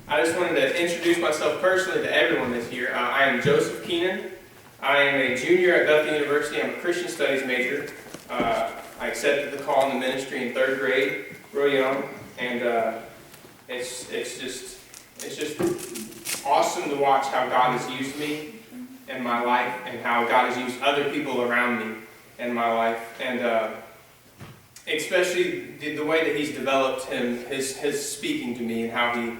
I just wanted to introduce myself personally to everyone that's here. I am Joseph Keenan. I am a junior at Bethel University. I'm a Christian Studies major. I accepted the call in the ministry in 3rd grade, real young, and it's just awesome to watch how God has used me in my life and how God has used other people around me in my life, and especially the way that He's developed his speaking to me and how he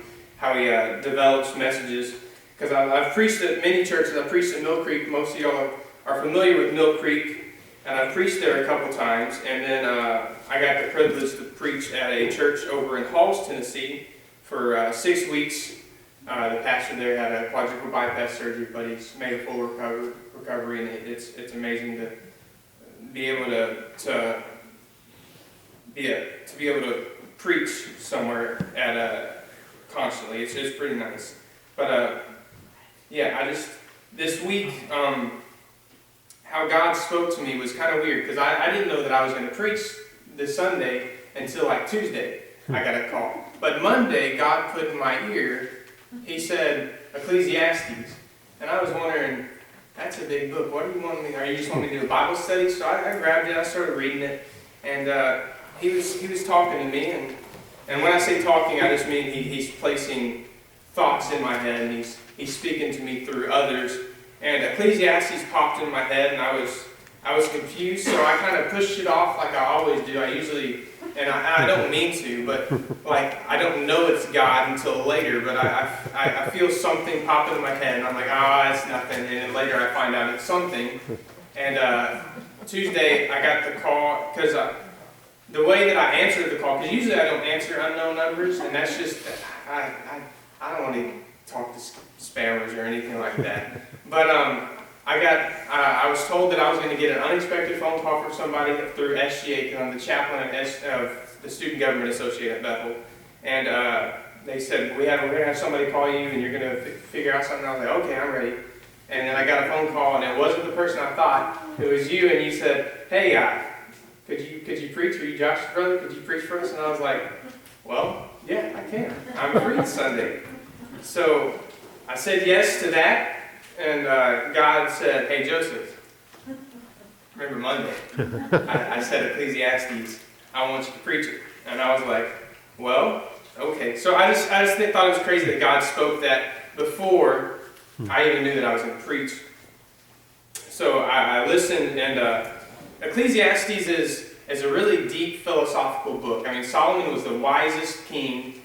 develops messages. Because I've preached at many churches. I've preached at Mill Creek. Most of y'all are familiar with Mill Creek, and I've preached there a couple times. And then I got the privilege to preach at a church over in Halls, Tennessee, for 6 weeks. The pastor there had a quadruple bypass surgery, but he's made a full recovery, and it's amazing to be able to be able to preach somewhere at constantly. It's pretty nice. But this week, how God spoke to me was kind of weird, because I didn't know that I was going to preach this Sunday until like Tuesday. I got a call. But Monday, God put in my ear, He said, Ecclesiastes. And I was wondering, that's a big book. What do you want me? Or you just want me to do a Bible study? So I grabbed it. I started reading it, and he was talking to me. And when I say talking, I just mean he's placing thoughts in my head, and he's speaking to me through others. And Ecclesiastes popped in my head, and I was confused. So I kind of pushed it off like I always do. I usually, and I don't mean to, but like I don't know it's God until later. But I feel something pop into my head, and I'm like, it's nothing. And then later I find out it's something. And Tuesday I got the call, because the way that I answered the call, because usually I don't answer unknown numbers, and that's just, I don't want to talk to spammers or anything like that. But I was told that I was going to get an unexpected phone call from somebody through SGA, because I'm the chaplain of the Student Government Associate at Bethel. And they said, we're going to have somebody call you, and you're going to figure out something. I was like, okay, I'm ready. And then I got a phone call, and it wasn't the person I thought. It was you, and you said, hey, could you preach? Are you Josh's brother? Could you preach for us? And I was like, well, yeah, I can. I'm free Sunday. So I said yes to that, and God said, hey, Joseph, remember Monday? I said Ecclesiastes, I want you to preach it. And I was like, well, okay. So I just thought it was crazy that God spoke that before I even knew that I was going to preach. So I listened, and Ecclesiastes is a really deep philosophical book. I mean, Solomon was the wisest king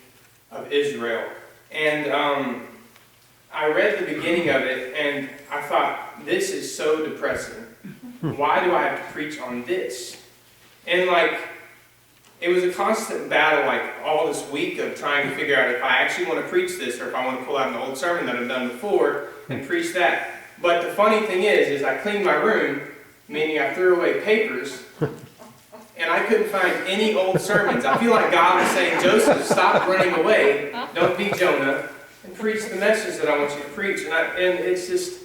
of Israel. And I read the beginning of it, and I thought, this is so depressing. Why do I have to preach on this? And it was a constant battle, all this week, of trying to figure out if I actually want to preach this, or if I want to pull out an old sermon that I've done before and preach that. But the funny thing is I cleaned my room, meaning I threw away papers, and I couldn't find any old sermons. I feel like God was saying, Joseph, stop running away, don't be Jonah, and preach the message that I want you to preach. And it's just,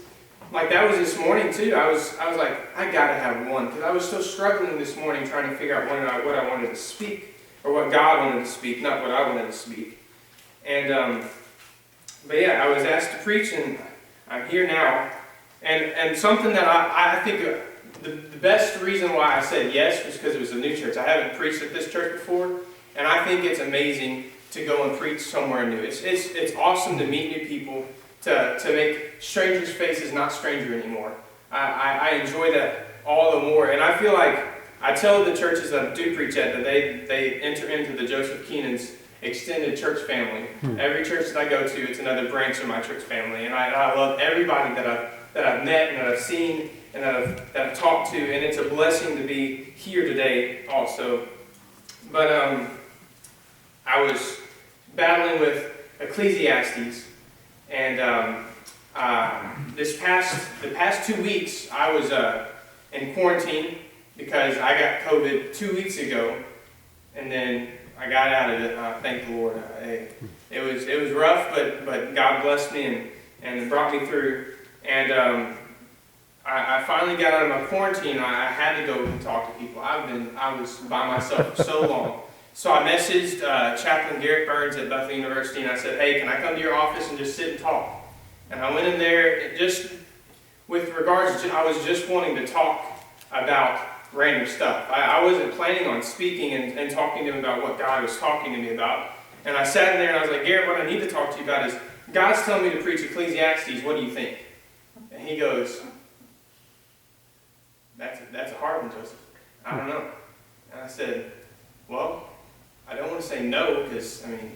that was this morning too. I was like, I gotta have one, because I was still struggling this morning trying to figure out what I wanted to speak, or what God wanted to speak, not what I wanted to speak. And, but yeah, I was asked to preach, and I'm here now. And something that I think the best reason why I said yes was because it was a new church. I haven't preached at this church before, and I think it's amazing to go and preach somewhere new. It's awesome to meet new people, to make strangers' faces not stranger anymore. I enjoy that all the more, and I feel like I tell the churches that I do preach at that they enter into the Joseph Keenan's extended church family. Every church that I go to, it's another branch of my church family, and I love everybody that I've met and that I've seen and that I've talked to, and it's a blessing to be here today also. But I was battling with Ecclesiastes, and the past 2 weeks I was in quarantine because I got COVID 2 weeks ago, and then I got out of it. Thank the Lord. It was rough, but God blessed me and brought me through. And I finally got out of my quarantine. I had to go and talk to people. I was by myself for so long. So I messaged Chaplain Garrett Burns at Buffalo University, and I said, hey, can I come to your office and just sit and talk? And I went in there, just with regards to, I was just wanting to talk about random stuff. I wasn't planning on speaking and talking to him about what God was talking to me about. And I sat in there and I was like, Garrett, what I need to talk to you about is, God's telling me to preach Ecclesiastes, what do you think? And he goes, that's a hard one, Joseph. I don't know. And I said, well, I don't want to say no, because, I mean,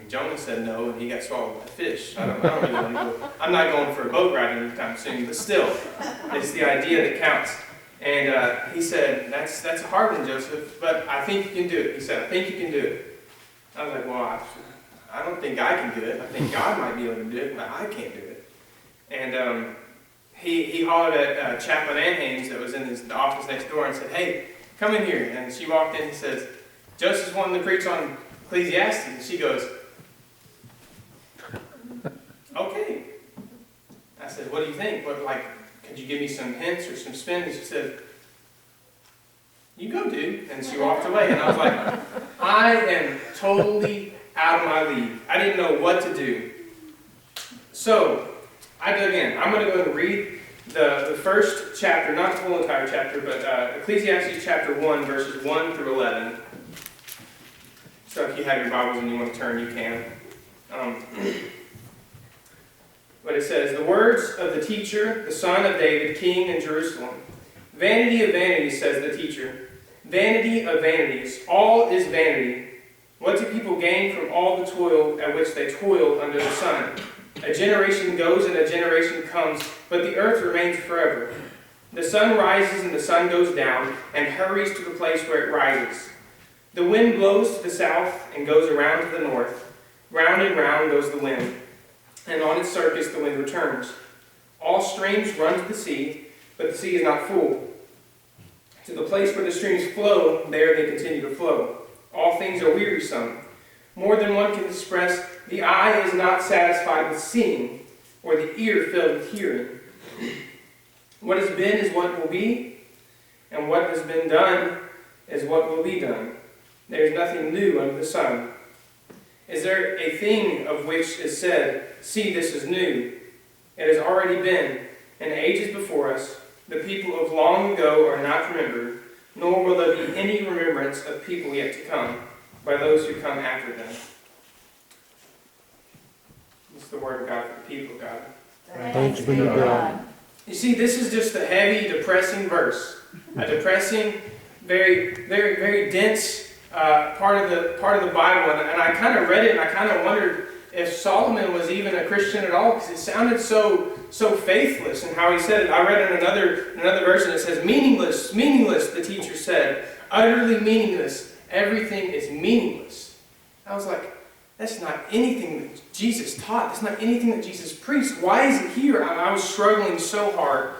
Jonah said no, and he got swallowed by a fish. I don't really want to go. I'm not going for a boat ride anytime soon, but still, it's the idea that counts. And he said, that's a hard one, Joseph, but I think you can do it. He said, I think you can do it. I was like, well, I don't think I can do it. I think God might be able to do it, but I can't do it. And he hollered at Chaplain Ann Haynes that was in the office next door and said, hey, come in here. And she walked in and says, Joseph's wanting to preach on Ecclesiastes. And she goes, okay. I said, what do you think? Could you give me some hints or some spin? And she said, you go, dude. And she walked away. And I was like, I am totally out of my league. I didn't know what to do. So I dug in. I'm going to go and read the first chapter, not the whole entire chapter, but Ecclesiastes chapter 1, verses 1 through 11. So if you have your Bibles and you want to turn, you can. But it says, the words of the teacher, the son of David, king in Jerusalem. Vanity of vanities, says the teacher. Vanity of vanities. All is vanity. What do people gain from all the toil at which they toil under the sun? A generation goes and a generation comes, but the earth remains forever. The sun rises and the sun goes down, and hurries to the place where it rises. The wind blows to the south and goes around to the north. Round and round goes the wind, and on its circuits the wind returns. All streams run to the sea, but the sea is not full. To the place where the streams flow, there they continue to flow. All things are wearisome. More than one can express, the eye is not satisfied with seeing, or the ear filled with hearing. What has been is what will be, and what has been done is what will be done. There is nothing new under the sun. Is there a thing of which is said, see, this is new? It has already been, in ages before us. The people of long ago are not remembered, nor will there be any remembrance of people yet to come, by those who come after them. This is the word of God for the people of God. Thanks be to God. You see, this is just a heavy, depressing verse. A depressing, very, very, very dense part of the Bible. And I kind of read it and I kind of wondered if Solomon was even a Christian at all, because it sounded so faithless in how he said it. I read in another version, it says, meaningless, meaningless, the teacher said. Utterly meaningless. Everything is meaningless. I was like, that's not anything that Jesus taught. That's not anything that Jesus preached. Why is it here? I was struggling so hard,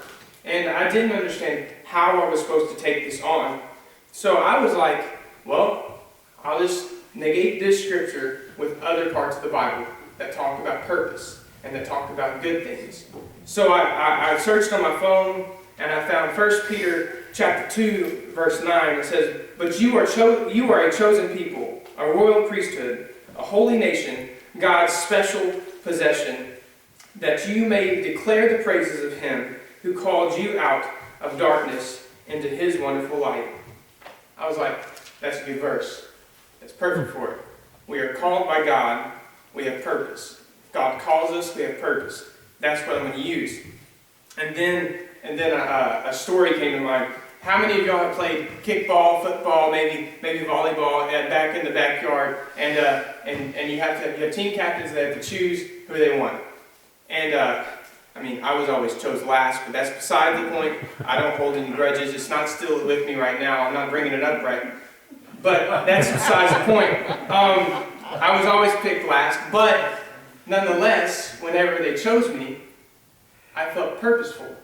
and I didn't understand how I was supposed to take this on. So I was like, well, I'll just negate this scripture with other parts of the Bible that talk about purpose and that talk about good things. So I searched on my phone, and I found 1 Peter chapter 2, verse 9. It says, but you are a chosen people, a royal priesthood, a holy nation, God's special possession, that you may declare the praises of him who called you out of darkness into his wonderful light. I was like, that's a good verse. That's perfect for it. We are called by God. We have purpose. God calls us. We have purpose. That's what I'm going to use. And then a story came to mind. How many of y'all have played kickball, football, maybe volleyball back in the backyard, and you have team captains that have to choose who they want? And I was always chose last, but that's beside the point. I don't hold any grudges. It's not still with me right now. I'm not bringing it up right. But that's besides the point. I was always picked last, but nonetheless, whenever they chose me, I felt purposeful.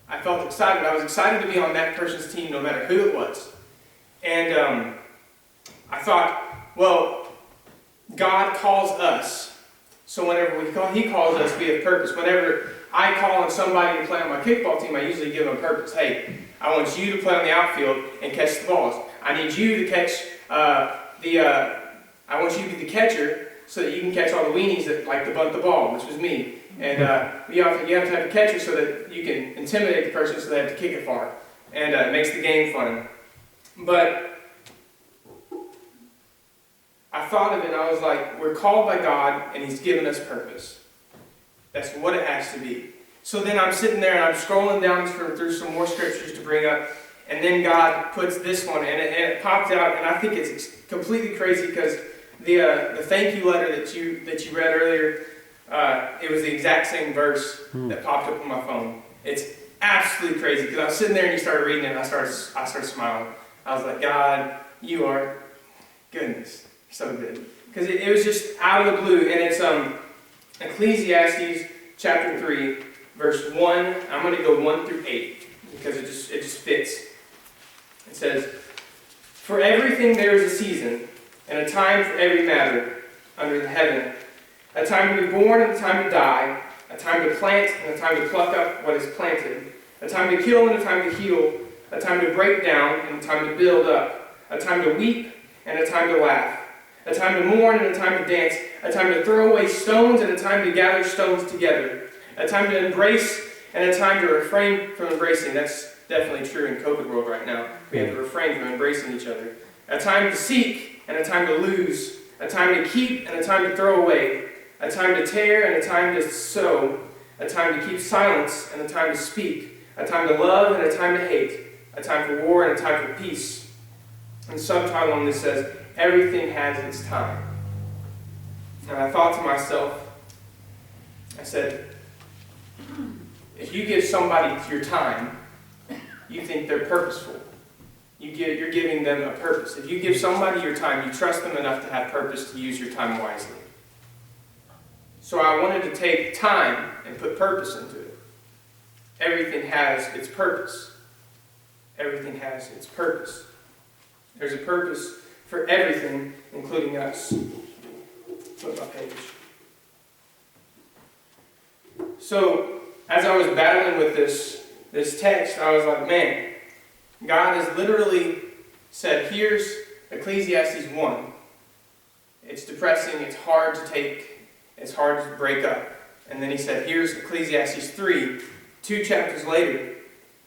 I felt excited. I was excited to be on that person's team no matter who it was. And I thought, well, God calls us. So whenever He calls us, we have purpose. Whenever I call on somebody to play on my kickball team, I usually give them purpose. Hey, I want you to play on the outfield and catch the balls. I need you to catch I want you to be the catcher so that you can catch all the weenies that like to bunt the ball, which was me. And you have to have a catcher so that you can intimidate the person so they have to kick it far. And it makes the game fun. But I thought of it and I was like, we're called by God and He's given us purpose. That's what it has to be. So then I'm sitting there and I'm scrolling down through some more scriptures to bring up. And then God puts this one and it popped out. And I think it's completely crazy because the thank you letter that you read earlier, it was the exact same verse that popped up on my phone. It's absolutely crazy because I was sitting there and you started reading it and I started smiling. I was like, God, you are goodness, so good. Because it was just out of the blue, and it's Ecclesiastes chapter 3, verse 1. I'm going to go 1 through 8 because it just fits. It says, "For everything there is a season, and a time for every matter under the heaven, a time to be born and a time to die, a time to plant and a time to pluck up what is planted, a time to kill and a time to heal, a time to break down and a time to build up, a time to weep and a time to laugh, a time to mourn and a time to dance, a time to throw away stones and a time to gather stones together, a time to embrace and a time to refrain from embracing." That's definitely true in COVID world right now. We have to refrain from embracing each other. "A time to seek and a time to lose, a time to keep and a time to throw away, a time to tear and a time to sow, a time to keep silence and a time to speak, a time to love and a time to hate, a time for war and a time for peace." And the subtitle on this says, "Everything has its time." And I thought to myself, I said, if you give somebody your time, you think they're purposeful. You're giving them a purpose. If you give somebody your time, you trust them enough to have purpose to use your time wisely. So I wanted to take time and put purpose into it. Everything has its purpose. Everything has its purpose. There's a purpose for everything, including us. Flip my page. So, as I was battling with this text, I was like, man, God has literally said, here's Ecclesiastes 1. It's depressing, it's hard to take, it's hard to break up. And then He said, here's Ecclesiastes 3, 2 chapters later,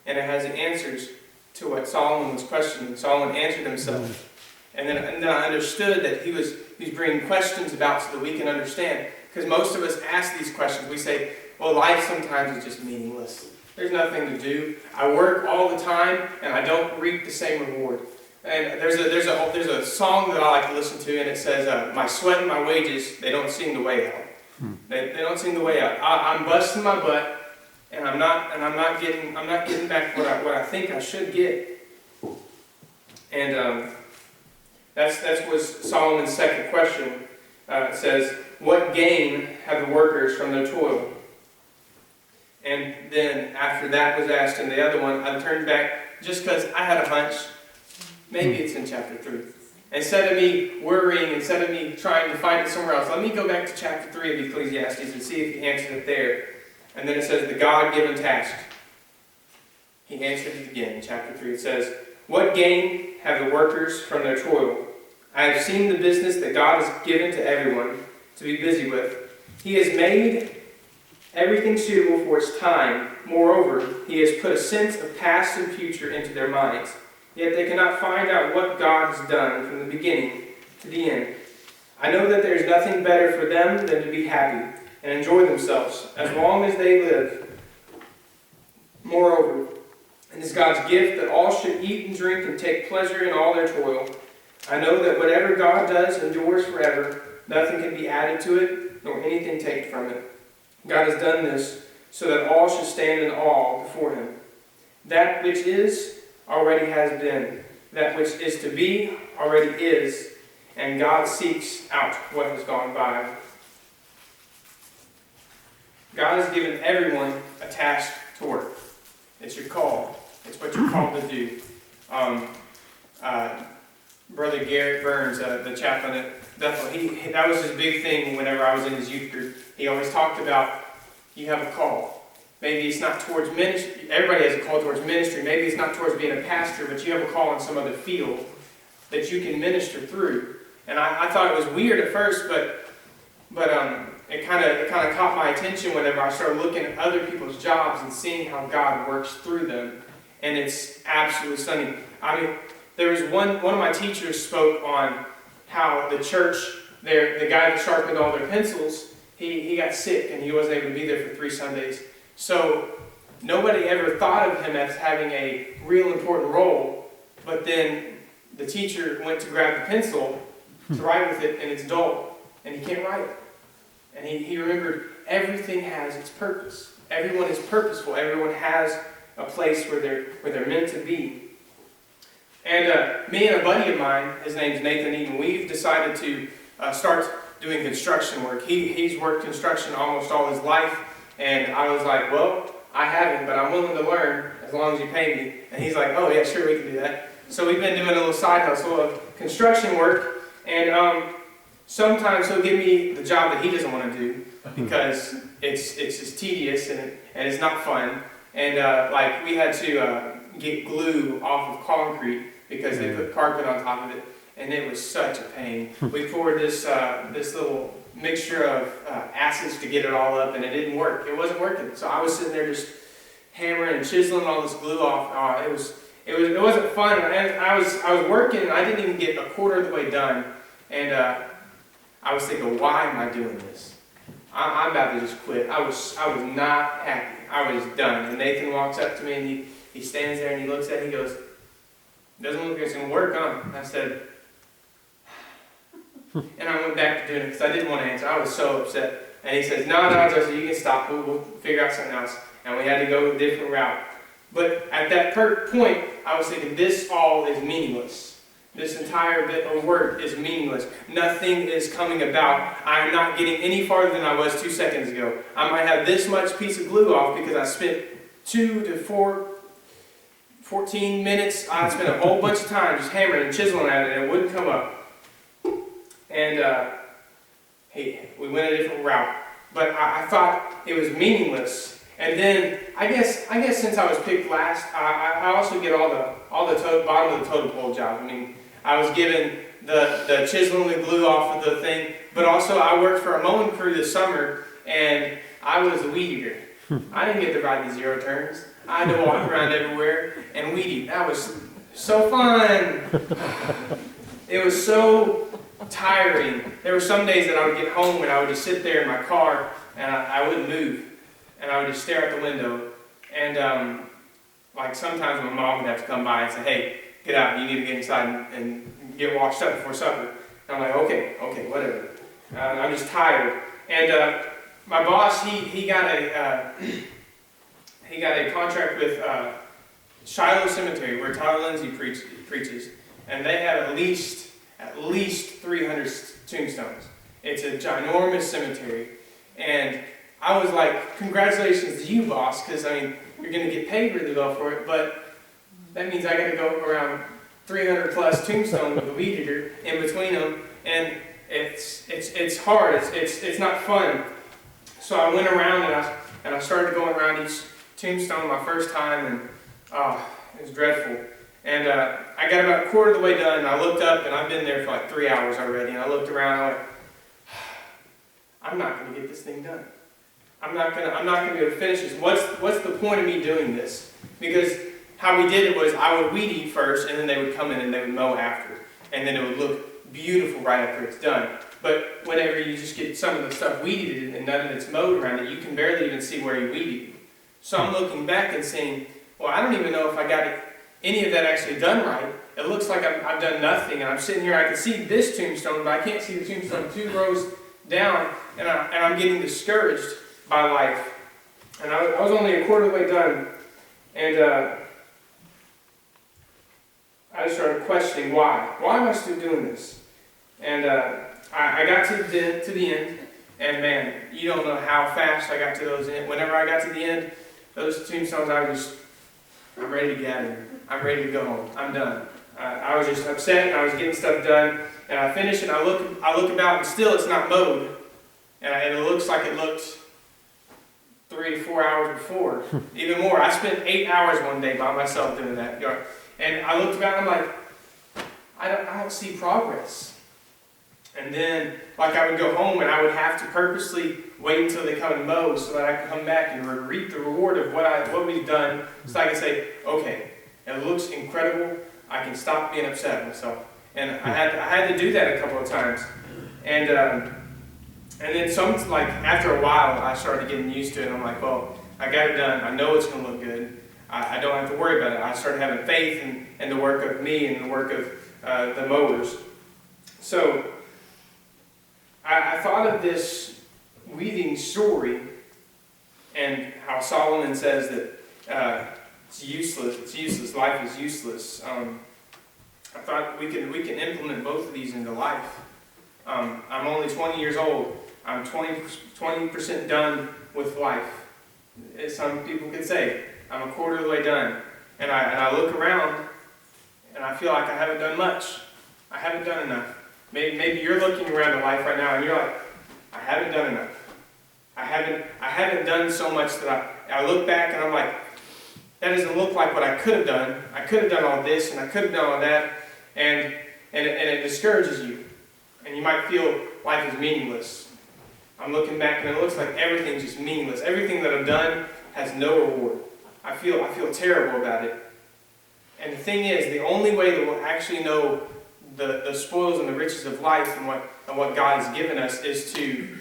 and it has the answers to what Solomon was questioning. Solomon answered himself. And then I understood that he was bringing questions about so that we can understand. Because most of us ask these questions. We say, well, life sometimes is just meaningless. There's nothing to do. I work all the time, and I don't reap the same reward. And there's a song that I like to listen to, and it says, "My sweat and my wages, they don't seem the way out." They don't seem the way out. I'm busting my butt, and I'm not getting back what I think I should get. And that was Solomon's second question. It says, "What gain have the workers from their toil?" And then after that was asked in the other one, I turned back just because I had a hunch. Maybe it's in chapter 3. Instead of me worrying, instead of me trying to find it somewhere else, let me go back to chapter 3 of Ecclesiastes and see if He answered it there. And then it says, the God-given task. He answered it again in chapter 3. It says, "What gain have the workers from their toil? I have seen the business that God has given to everyone to be busy with. He has made everything suitable for its time. Moreover, He has put a sense of past and future into their minds. Yet they cannot find out what God has done from the beginning to the end. I know that there is nothing better for them than to be happy and enjoy themselves as long as they live. Moreover, it is God's gift that all should eat and drink and take pleasure in all their toil. I know that whatever God does endures forever. Nothing can be added to it, nor anything taken from it. God has done this so that all should stand in awe before Him. That which is already has been. That which is to be already is. And God seeks out what has gone by." God has given everyone a task to work. It's your call. It's what you're called to do. Brother Garrett Burns, the chaplain at Bethel, that was his big thing whenever I was in his youth group. He always talked about, you have a call. Maybe it's not towards ministry. Everybody has a call towards ministry. Maybe it's not towards being a pastor, but you have a call in some other field that you can minister through. And I thought it was weird at first, but it kind of caught my attention whenever I started looking at other people's jobs and seeing how God works through them. And it's absolutely stunning. I mean, there was one of my teachers spoke on how the church, the guy that sharpened all their pencils, he got sick and he wasn't able to be there for 3 Sundays. So nobody ever thought of him as having a real important role, but then the teacher went to grab the pencil to write with it, and it's dull, and he can't write it. And he remembered everything has its purpose. Everyone is purposeful. Everyone has a place where they're meant to be. And me and a buddy of mine, his name's Nathan Eden, we've decided to start doing construction work. He's worked construction almost all his life, and I was like, well, I haven't, but I'm willing to learn as long as you pay me. And he's like, oh yeah, sure, we can do that. So we've been doing a little side hustle of construction work, and sometimes he'll give me the job that he doesn't want to do because it's just tedious and it's not fun. And like we had to get glue off of concrete because they put carpet on top of it, and it was such a pain. We poured this little mixture of acids to get it all up, and it didn't work. It wasn't working. So I was sitting there just hammering and chiseling all this glue off. It wasn't fun. And I was working, and I didn't even get a quarter of the way done. And I was thinking, why am I doing this? I'm about to just quit. I was not happy. I was done. And Nathan walks up to me, and he stands there and he looks at it. He goes, "Doesn't look like it's going to work, huh?" And I said, and I went back to doing it because I didn't want to answer. I was so upset. And he says, no, Joseph, you can stop. We'll figure out something else. And we had to go a different route. But at that point, I was thinking, this all is meaningless. This entire bit of work is meaningless. Nothing is coming about. I'm not getting any farther than I was 2 seconds ago. I might have this much piece of glue off because I spent 14 minutes. I spent a whole bunch of time just hammering and chiseling at it, and it wouldn't come up. And we went a different route. But I thought it was meaningless. And then I guess since I was picked last, I also get all the bottom of the totem pole job. I mean, I was given the chiseling the glue off of the thing, but also I worked for a mowing crew this summer, and I was a weed eater. I didn't get to ride the zero turns. I had to walk around everywhere and weed eat. That was so fun. It was so tiring. There were some days that I would get home and I would just sit there in my car and I wouldn't move. And I would just stare out the window. And like sometimes my mom would have to come by and say, hey, get out, you need to get inside and get washed up before supper. And I'm like, okay, whatever. I'm just tired. And my boss, he got a contract with Shiloh Cemetery, where Tyler Lindsay preaches. And they have at least 300 tombstones. It's a ginormous cemetery. And I was like, congratulations to you, boss, because I mean, you're going to get paid really well for it, but that means I got to go around 300 plus tombstones with a weed eater in between them, and it's hard. It's not fun. So I went around and I started going around each tombstone my first time, and it was dreadful. And I got about a quarter of the way done, and I looked up, and I've been there for like 3 hours already, and I looked around, and I went, I'm not going to get this thing done. I'm not gonna be able to finish this. What's the point of me doing this? Because how we did it was I would weed eat first, and then they would come in and they would mow after, and then it would look beautiful right after it's done. But whenever you just get some of the stuff weeded and none of it's mowed around it, you can barely even see where you weeded. So I'm looking back and saying, well, I don't even know if I got any of that actually done right. It looks like I've done nothing, and I'm sitting here. I can see this tombstone, but I can't see the tombstone 2 rows down, and I'm getting discouraged by life. And I was only a quarter of the way done, and I started questioning why. Why am I still doing this? And I got to the end, and man, you don't know how fast I got to those end. Whenever I got to the end, those tombstones, I'm ready to get out of here. I'm ready to go home. I'm done. I was just upset, and I was getting stuff done, and I finished, and I look about, and still it's not mowed, and it looks like it looked 3 to 4 hours before, even more. I spent 8 hours one day by myself doing that yard. And I looked around, I'm like, I don't see progress. And then, like, I would go home and I would have to purposely wait until they come and mow so that I could come back and reap the reward of what we've done, so I can say, okay, it looks incredible, I can stop being upset at myself. And I had to do that a couple of times. And then after a while, I started getting used to it, and I'm like, well, I got it done, I know it's going to look good, I don't have to worry about it. I started having faith in the work of me and the work of the mowers. So, I thought of this weeding story and how Solomon says that it's useless, life is useless. I thought we can implement both of these into life. I'm only 20 years old. I'm 20% done with life. As some people could say, I'm a quarter of the way done. And I look around and I feel like I haven't done much. I haven't done enough. Maybe you're looking around at life right now and you're like, I haven't done enough. I haven't done so much that I look back and I'm like, that doesn't look like what I could have done. I could have done all this and I could have done all that. And it discourages you. And you might feel life is meaningless. I'm looking back and it looks like everything's just meaningless. Everything that I've done has no reward. I feel terrible about it. And the thing is, the only way that we'll actually know the spoils and the riches of life and what God has given us is to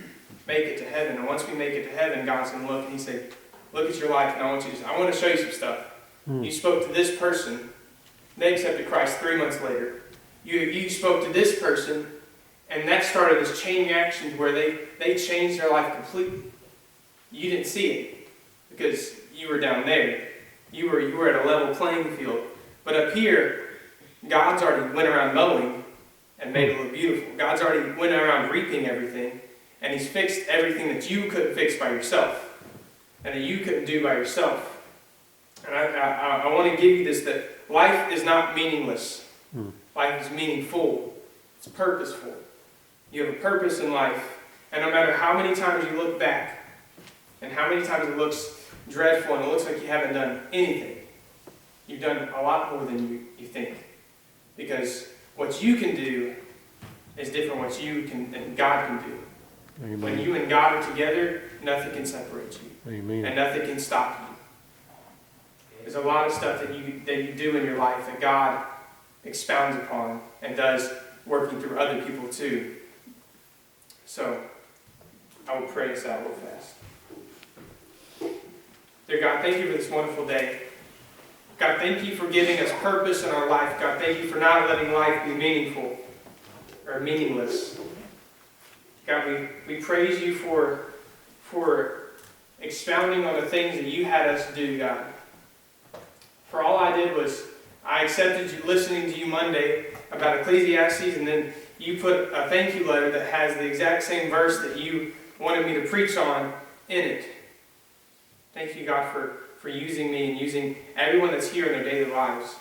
make it to heaven. And once we make it to heaven, God's going to look and He say, look at your life and I want to show you some stuff. You spoke to this person. They accepted Christ 3 months later. You spoke to this person, and that started this chain reaction where they changed their life completely. You didn't see it because you were down there. You were at a level playing field. But up here, God's already went around mowing and made it look beautiful. God's already went around reaping everything, and He's fixed everything that you couldn't fix by yourself and that you couldn't do by yourself. And I want to give you this, that life is not meaningless. Life is meaningful. It's purposeful. You have a purpose in life. And no matter how many times you look back and how many times it looks dreadful and it looks like you haven't done anything, you've done a lot more than you think. Because what you can do is different what you can and God can do. Amen. When you and God are together, nothing can separate you. Amen. And nothing can stop you. There's a lot of stuff that you do in your life that God expounds upon and does working through other people too. So, I will pray us out real fast. Dear God, thank you for this wonderful day. God, thank you for giving us purpose in our life. God, thank you for not letting life be meaningful or meaningless. God, we praise you for expounding on the things that you had us do, God. For all I did was I accepted you listening to you Monday about Ecclesiastes, and then you put a thank you letter that has the exact same verse that you wanted me to preach on in it. Thank you, God, for using me and using everyone that's here in their daily lives.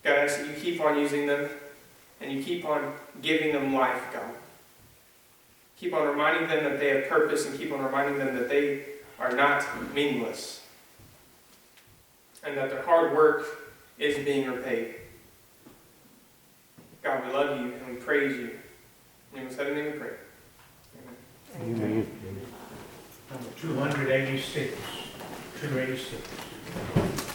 God, I ask that you keep on using them and you keep on giving them life, God. Keep on reminding them that they have purpose and keep on reminding them that they are not meaningless and that their hard work is being repaid. God, we love you and we praise you. In your name we pray. Amen. Amen. Number 286. 286.